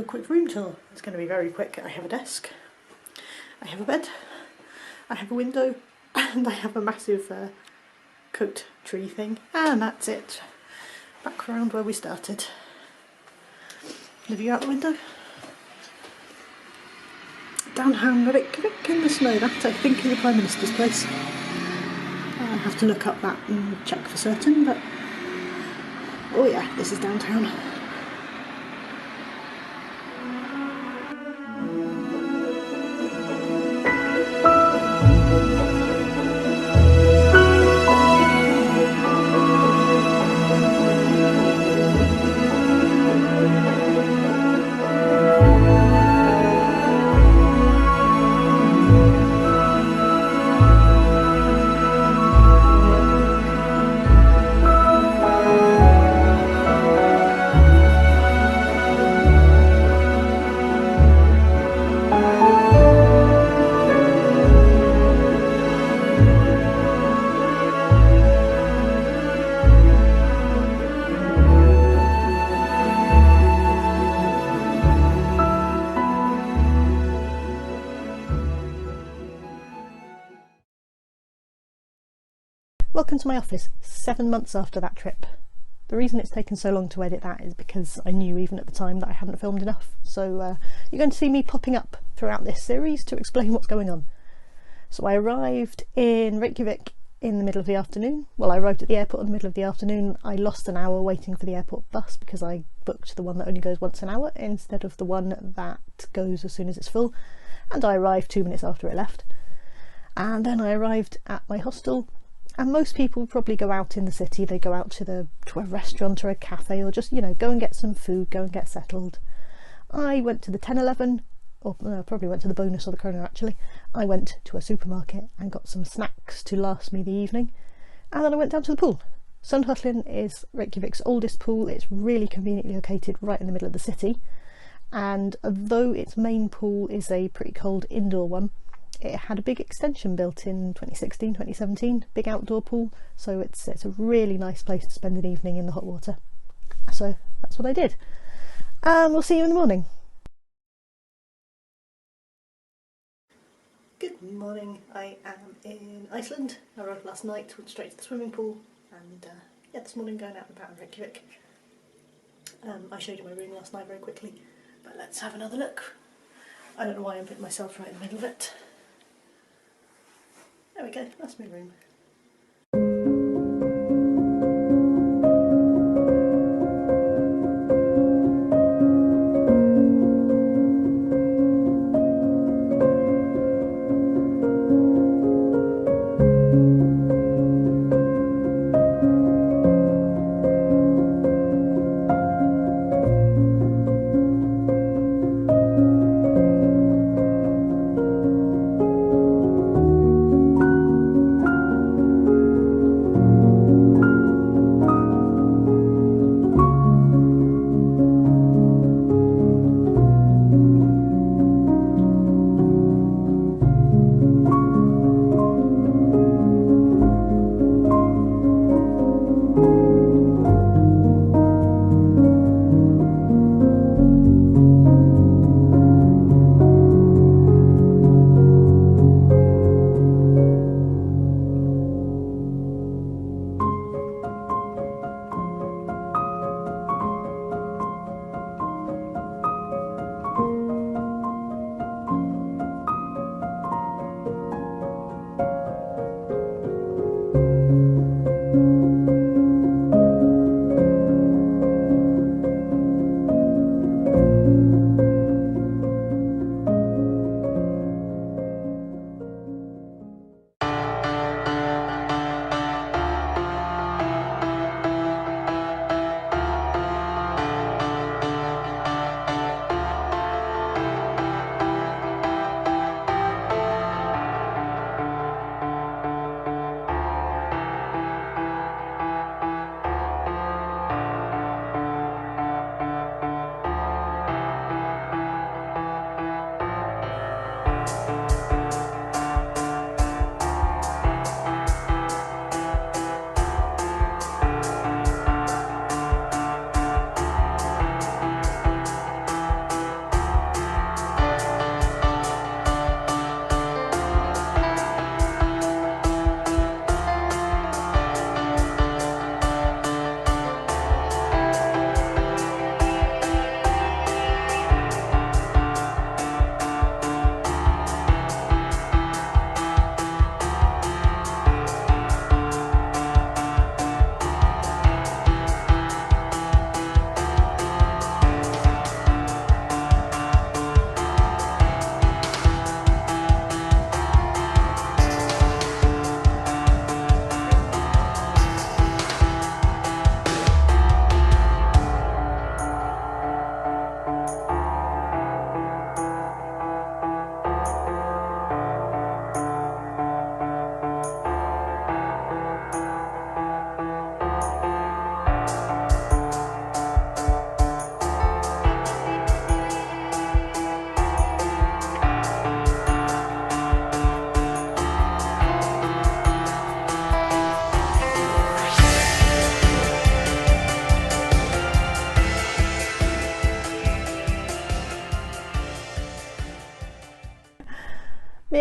quick room tour. It's going to be very quick. I have a desk, I have a bed, I have a window, and I have a massive coat tree thing, and that's it. Back around where we started. The view out the window. Down Reykjavik in the snow. That I think is the Prime Minister's place. I have to look up that and check for certain, but oh yeah, this is downtown. Welcome to my office 7 months after that trip. The reason it's taken so long to edit that is because I knew even at the time that I hadn't filmed enough, so you're going to see me popping up throughout this series to explain what's going on. So I arrived in Reykjavik in the middle of the afternoon. Well, I arrived at the airport in the middle of the afternoon. I lost an hour waiting for the airport bus because I booked the one that only goes once an hour instead of the one that goes as soon as it's full, and I arrived 2 minutes after it left. And then I arrived at my hostel. And most people probably go out in the city. They go out to a restaurant or a cafe, or just, you know, go and get some food, go and get settled. I went to the 10-11, or no, I probably went to the Bonus or the Kroner actually. I went to a supermarket and got some snacks to last me the evening. And then I went down to the pool. Sundhöllin is Reykjavik's oldest pool. It's really conveniently located right in the middle of the city. And although its main pool is a pretty cold indoor one, it had a big extension built in 2016, 2017, big outdoor pool, so it's a really nice place to spend an evening in the hot water. So that's what I did. And we'll see you in the morning. Good morning, I am in Iceland. I arrived last night, went straight to the swimming pool, and yeah, this morning going out and about in Reykjavik. I showed you my room last night very quickly, but let's have another look. I don't know why I'm putting myself right in the middle of it. There we go, that's my room.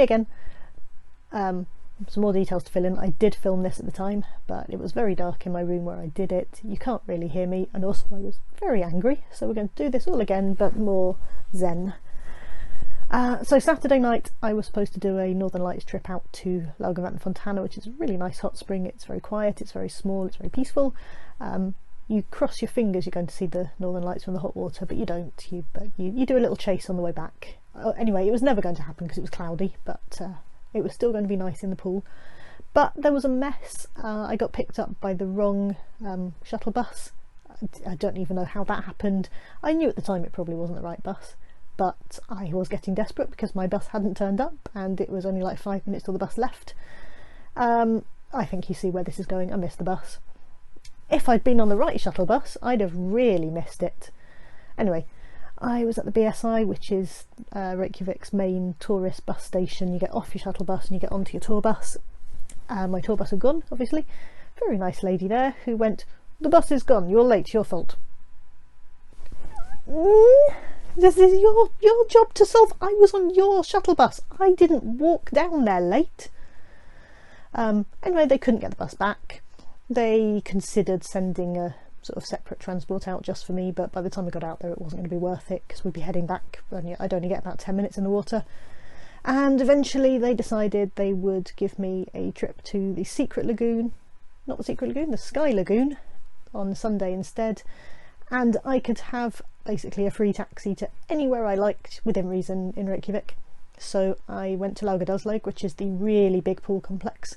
again. Some more details to fill in. I did film this at the time, but it was very dark in my room where I did it. You can't really hear me, and also I was very angry, so we're going to do this all again, but more zen. So Saturday night I was supposed to do a Northern Lights trip out to Lagoon Fontana, which is a really nice hot spring. It's very quiet, it's very small, it's very peaceful. You cross your fingers you're going to see the Northern Lights from the hot water, but you don't. You do a little chase on the way back. Anyway, it was never going to happen because it was cloudy, but it was still going to be nice in the pool. But there was a mess. I got picked up by the wrong shuttle bus. I don't even know how that happened. I knew at the time it probably wasn't the right bus, but I was getting desperate because my bus hadn't turned up and it was only like 5 minutes till the bus left. I think you see where this is going. I missed the bus. If I'd been on the right shuttle bus, I'd have really missed it. Anyway, I was at the BSI, which is Reykjavik's main tourist bus station. You get off your shuttle bus and you get onto your tour bus. My tour bus had gone, obviously. Very nice lady there who went, "The bus is gone, you're late, your fault." This is your job to solve. I was on your shuttle bus. I didn't walk down there late. Anyway, they couldn't get the bus back. They considered sending a sort of separate transport out just for me, but by the time I got out there it wasn't going to be worth it because we'd be heading back. I'd only get about 10 minutes in the water. And eventually they decided they would give me a trip to the secret lagoon, not the secret lagoon, the Sky Lagoon, on Sunday instead, and I could have basically a free taxi to anywhere I liked within reason in Reykjavik. So I went to Laugardalslaug, which is the really big pool complex.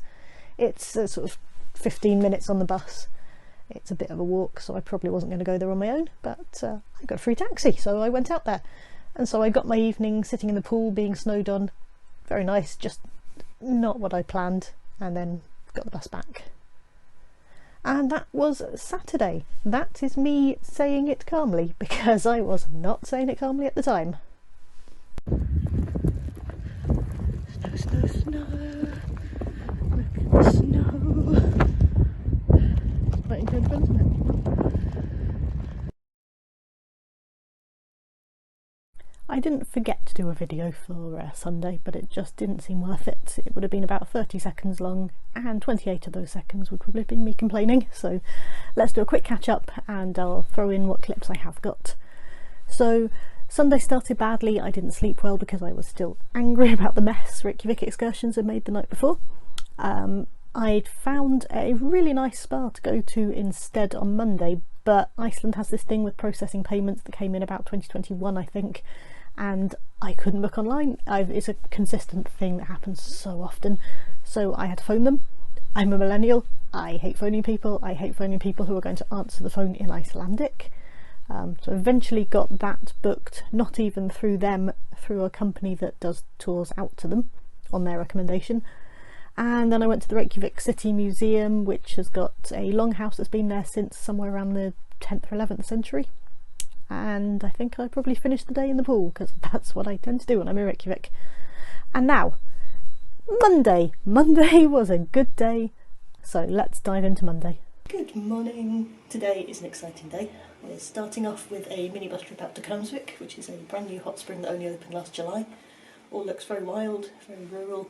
It's sort of 15 minutes on the bus. It's a bit of a walk, so I probably wasn't going to go there on my own, but I got a free taxi, so I went out there. And so I got my evening sitting in the pool being snowed on. Very nice, just not what I planned, and then got the bus back. And that was Saturday. That is me saying it calmly, because I was not saying it calmly at the time. Snow, snow, snow. Look at the snow. It's quite incredible, isn't it? I didn't forget to do a video for Sunday, but it just didn't seem worth it. It would have been about 30 seconds long, and 28 of those seconds would probably have been me complaining. So let's do a quick catch up and I'll throw in what clips I have got. So Sunday started badly. I didn't sleep well because I was still angry about the mess Reykjavik excursions had made the night before. I'd found a really nice spa to go to instead on Monday, but Iceland has this thing with processing payments that came in about 2021, I think, and I couldn't book online. It's a consistent thing that happens so often, so I had to phone them. I'm a millennial. I hate phoning people. I hate phoning people who are going to answer the phone in Icelandic. So eventually got that booked, not even through them, through a company that does tours out to them on their recommendation. And then I went to the Reykjavik City Museum, which has got a longhouse that's been there since somewhere around the 10th or 11th century. And I think I probably finished the day in the pool, because that's what I tend to do when I'm in Reykjavik. And now, Monday. Monday was a good day, so let's dive into Monday. Good morning. Today is an exciting day. We're starting off with a minibus trip out to Hvammsvik, which is a brand new hot spring that only opened last July. All looks very wild, very rural,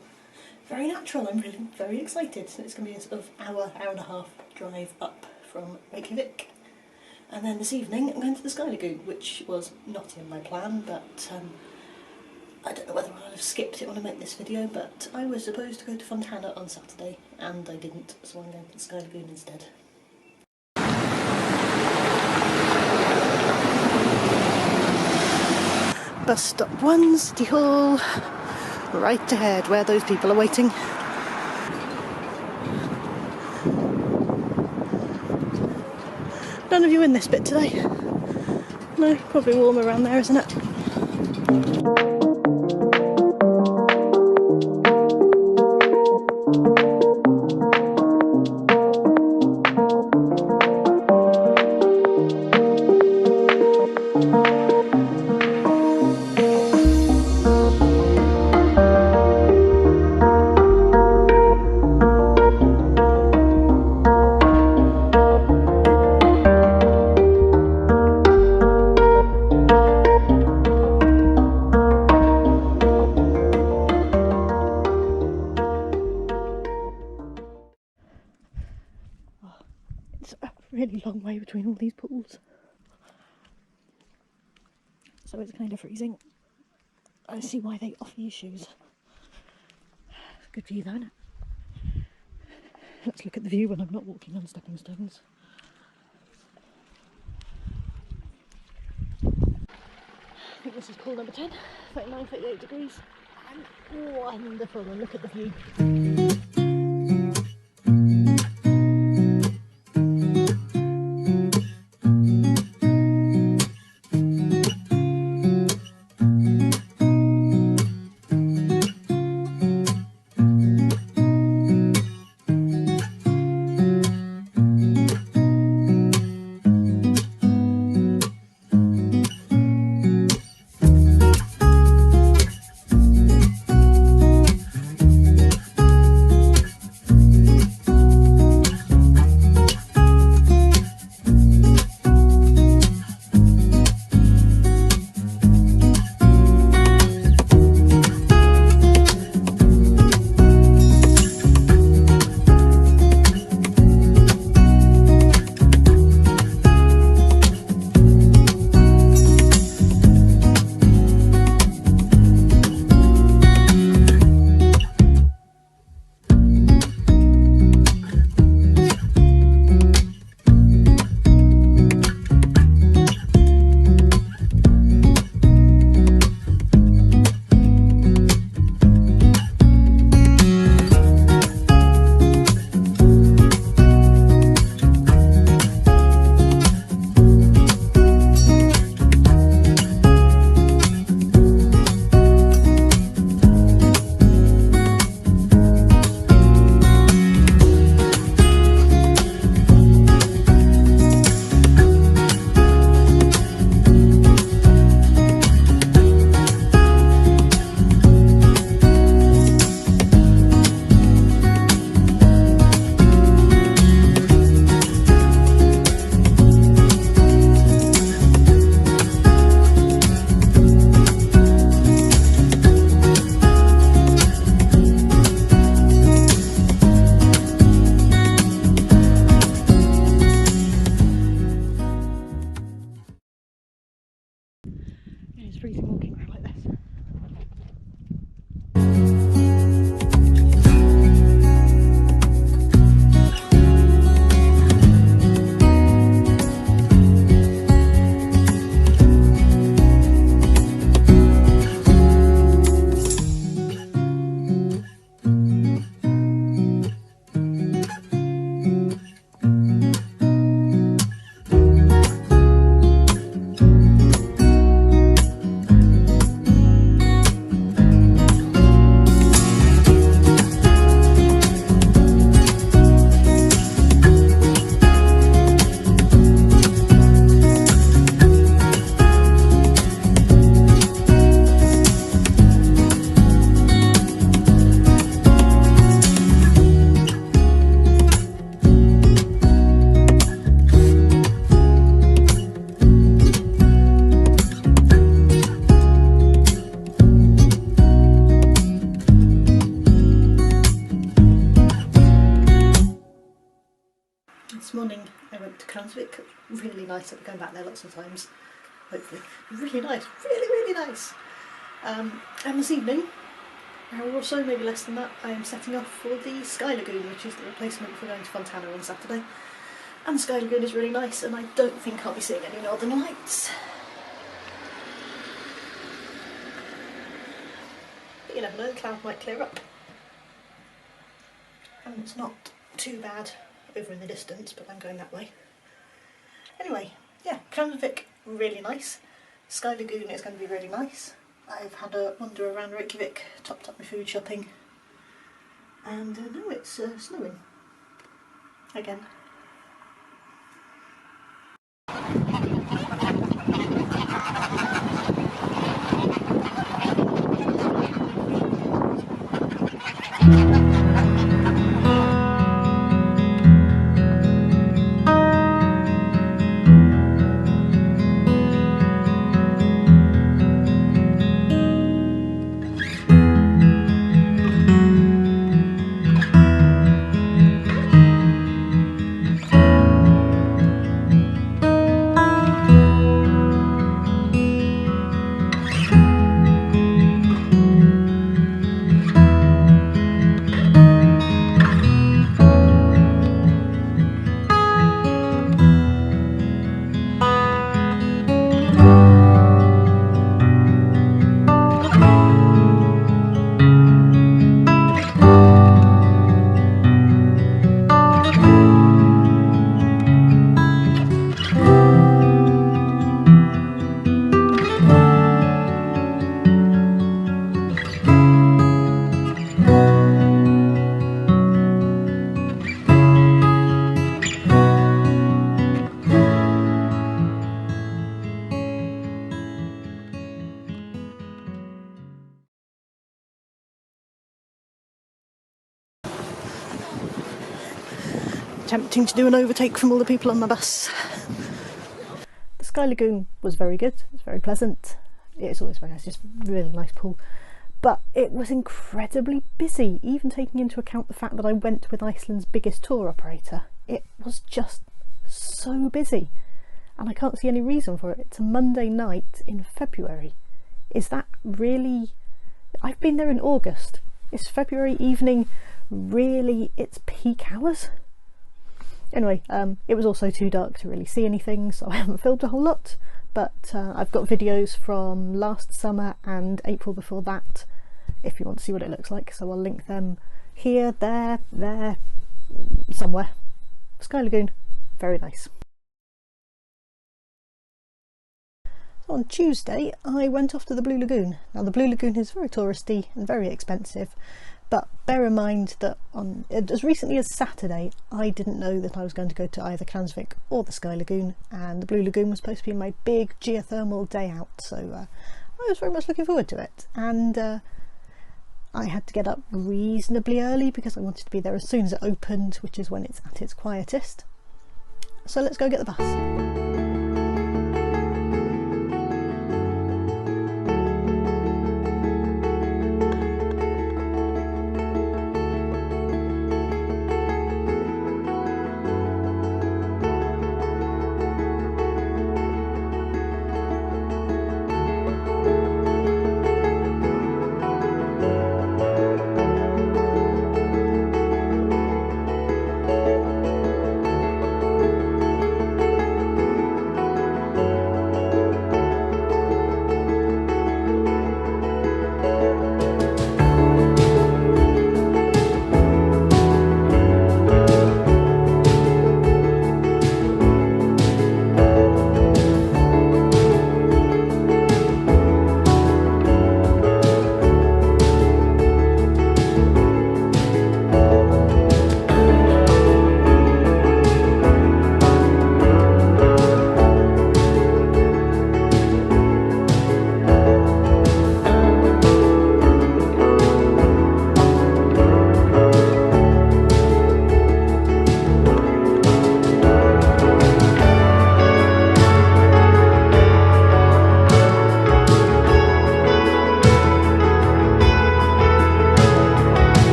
very natural. I'm really very excited. So it's going to be a sort of hour and a half drive up from Reykjavik. And then this evening I'm going to the Sky Lagoon, which was not in my plan, but I don't know whether I'll have skipped it when I make this video, but I was supposed to go to Fontana on Saturday and I didn't, so I'm going to the Sky Lagoon instead. Bus stop 1, City Hall, right ahead where those people are waiting. None of you in this bit today? No, probably warm around there, isn't it? really long way between all these pools. So it's kind of freezing. I see why they offer you shoes. Good view though, isn't it? Let's look at the view when I'm not walking on stepping stones. I think this is pool number 10, 39, 38 degrees, and wonderful, and look at the view. It's freezing walking around like this. This morning I went to Hvammsvik, really nice. I'll be going back there lots of times, hopefully. Really nice, really nice. And this evening, an hour or so, maybe less than that, I am setting off for the Sky Lagoon, which is the replacement for going to Fontana on Saturday. And the Sky Lagoon is really nice, and I don't think I'll be seeing any northern lights. But you never know, the cloud might clear up. And it's not too bad over in the distance, but I'm going that way. Anyway, yeah, Hvammsvik, really nice. Sky Lagoon is going to be really nice. I've had a wander around Reykjavik, topped up my food shopping, and now it's snowing again. Tempting to do an overtake from all the people on my bus. The Sky Lagoon was very good, it was very pleasant. It's always very nice, just really nice pool. But it was incredibly busy, even taking into account the fact that I went with Iceland's biggest tour operator. It was just so busy, and I can't see any reason for it. It's a Monday night in February. Is that really... I've been there in August. Is February evening really its peak hours? Anyway, it was also too dark to really see anything, so I haven't filmed a whole lot, but I've got videos from last summer and April before that, if you want to see what it looks like, so I'll link them here, there, somewhere. Sky Lagoon, very nice. So on Tuesday I went off to the Blue Lagoon. Now the Blue Lagoon is very touristy and very expensive, but bear in mind that as recently as Saturday I didn't know that I was going to go to either Hvammsvik or the Sky Lagoon, and the Blue Lagoon was supposed to be my big geothermal day out, so I was very much looking forward to it. And I had to get up reasonably early because I wanted to be there as soon as it opened, which is when it's at its quietest. So let's go get the bus.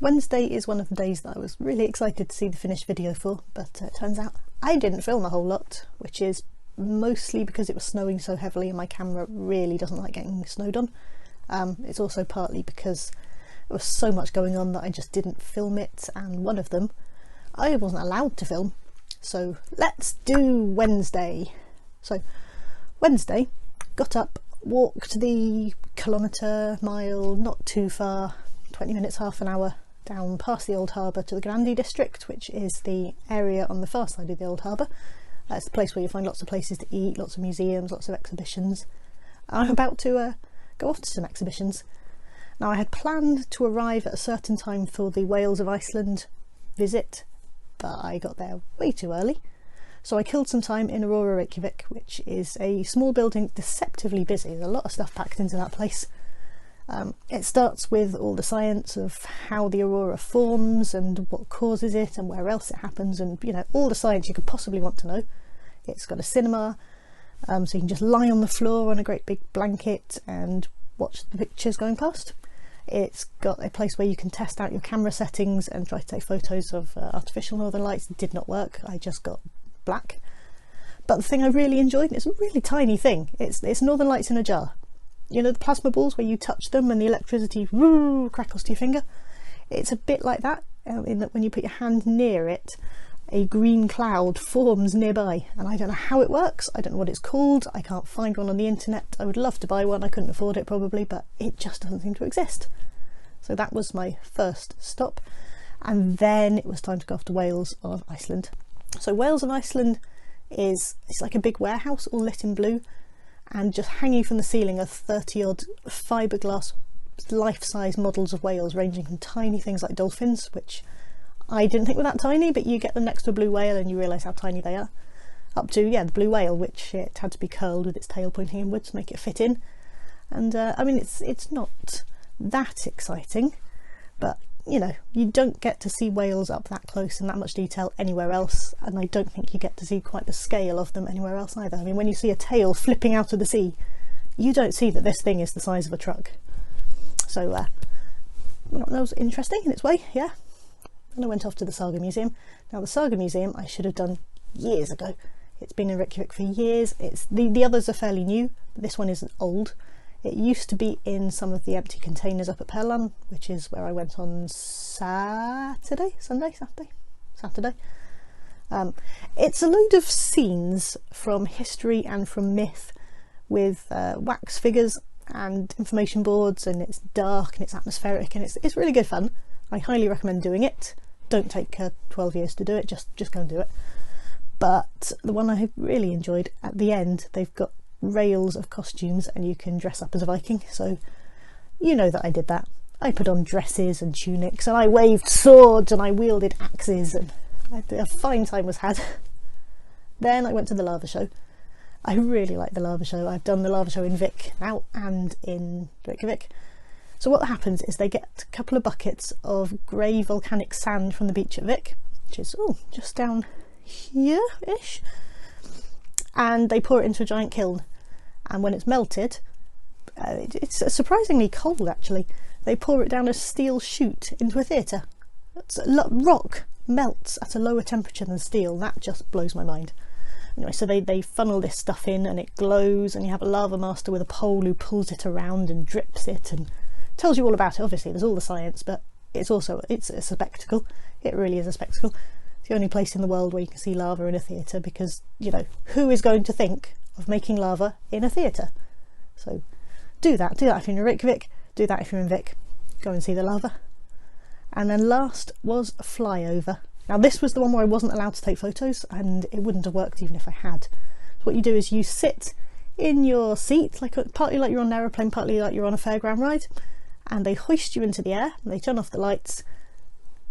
Wednesday is one of the days that I was really excited to see the finished video for, but it turns out I didn't film a whole lot, which is mostly because it was snowing so heavily and my camera really doesn't like getting snowed on. It's also partly because there was so much going on that I just didn't film it, and one of them I wasn't allowed to film. So let's do Wednesday. So Wednesday, got up, walked the kilometre, mile, not too far, 20 minutes, half an hour, down past the Old Harbour to the Grandi district, which is the area on the far side of the Old Harbour. It's the place where you find lots of places to eat, lots of museums, lots of exhibitions. I'm about to go off to some exhibitions. Now I had planned to arrive at a certain time for the Whales of Iceland visit, but I got there way too early. So I killed some time in Aurora Reykjavik, which is a small building, deceptively busy. There's a lot of stuff packed into that place. It starts with all the science of how the aurora forms and what causes it and where else it happens, and you know, all the science you could possibly want to know. It's got a cinema, so you can just lie on the floor on a great big blanket and watch the pictures going past. It's got a place where you can test out your camera settings and try to take photos of artificial northern lights. It did not work, I just got black. But the thing I really enjoyed, it's a really tiny thing, it's northern lights in a jar. You know, the plasma balls where you touch them and the electricity woo, crackles to your finger? It's a bit like that, in that when you put your hand near it, a green cloud forms nearby, and I don't know how it works, I don't know what it's called, I can't find one on the internet. I would love to buy one, I couldn't afford it probably, but it just doesn't seem to exist. So that was my first stop, and then it was time to go off to Whales of Iceland. So Whales of Iceland it's like a big warehouse all lit in blue, and just hanging from the ceiling are 30 odd fiberglass life-size models of whales, ranging from tiny things like dolphins, which I didn't think were that tiny, but you get them next to a blue whale and you realise how tiny they are, up to, yeah, the blue whale, which it had to be curled with its tail pointing inwards to make it fit in. And I mean, it's not that exciting, but you know, you don't get to see whales up that close in that much detail anywhere else, and I don't think you get to see quite the scale of them anywhere else either. I mean, when you see a tail flipping out of the sea, you don't see that this thing is the size of a truck. So that was interesting in its way, yeah. And I went off to the Saga Museum. Now the Saga Museum I should have done years ago. It's been in Reykjavik for years. It's the others are fairly new, but this one isn't old. It used to be in some of the empty containers up at Perlan, which is where I went on Saturday. It's a load of scenes from history and from myth, with wax figures and information boards, and it's dark and it's atmospheric, and it's really good fun. I highly recommend doing it. Don't take 12 years to do it, just go and do it. But the one I really enjoyed, at the end they've got rails of costumes and you can dress up as a Viking, so you know that I did that. I put on dresses and tunics, and I waved swords and I wielded axes, and a fine time was had. Then I went to the lava show. I really like the lava show. I've done the lava show in Vik now and in Reykjavik. So what happens is they get a couple of buckets of grey volcanic sand from the beach at Vik, which is just down here-ish, and they pour it into a giant kiln, and when it's melted, it's surprisingly cold actually, they pour it down a steel chute into a theatre. Rock melts at a lower temperature than steel. That just blows my mind. Anyway, so they funnel this stuff in and it glows, and you have a lava master with a pole who pulls it around and drips it and tells you all about it. Obviously there's all the science, but it's a spectacle. It really is a spectacle. It's the only place in the world where you can see lava in a theatre, because, you know, who is going to think of making lava in a theatre? So do that if you're in Reykjavik, do that if you're in Vik, go and see the lava. And then last was FlyOver. Now this was the one where I wasn't allowed to take photos, and it wouldn't have worked even if I had. So what you do is you sit in your seat, partly like you're on an aeroplane, partly like you're on a fairground ride, and they hoist you into the air, and they turn off the lights,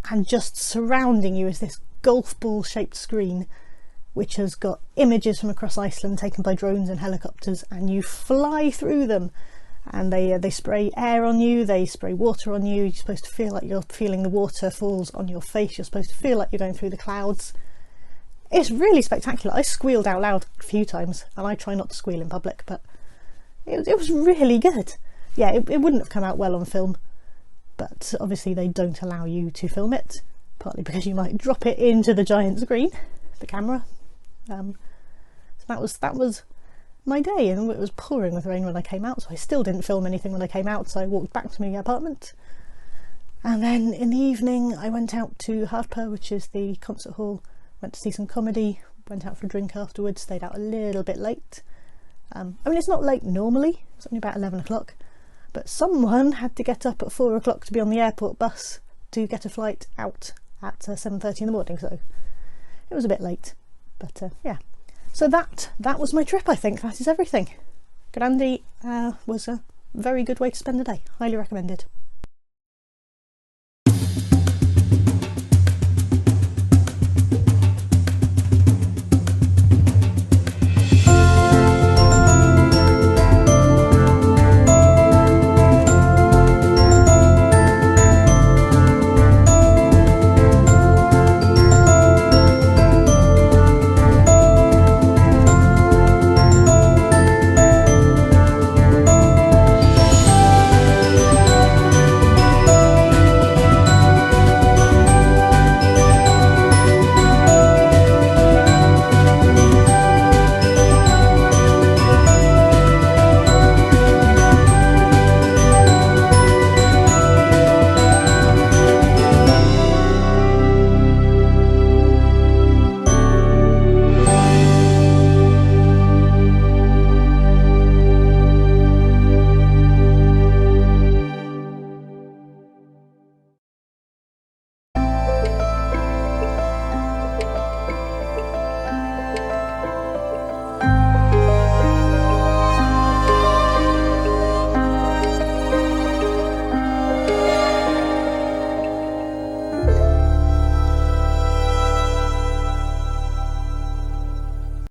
and just surrounding you is this golf ball shaped screen which has got images from across Iceland taken by drones and helicopters, and you fly through them, and they spray air on you, they spray water on you. You're supposed to feel like you're feeling the waterfalls on your face, you're supposed to feel like you're going through the clouds. It's really spectacular. I squealed out loud a few times, and I try not to squeal in public, but it was really good. Yeah, it wouldn't have come out well on film, but obviously they don't allow you to film it, partly because you might drop it into the giant screen, the camera. So that was my day, and it was pouring with rain when I came out, so I still didn't film anything when I came out, so I walked back to my apartment. And then in the evening I went out to Harpa, which is the concert hall, went to see some comedy, went out for a drink afterwards, stayed out a little bit late. I mean, it's not late normally, it's only about 11 o'clock, but someone had to get up at 4 o'clock to be on the airport bus to get a flight out at 7:30 in the morning, so it was a bit late. But yeah, so that was my trip. I think that is everything. Grandi was very good way to spend the day. Highly recommended.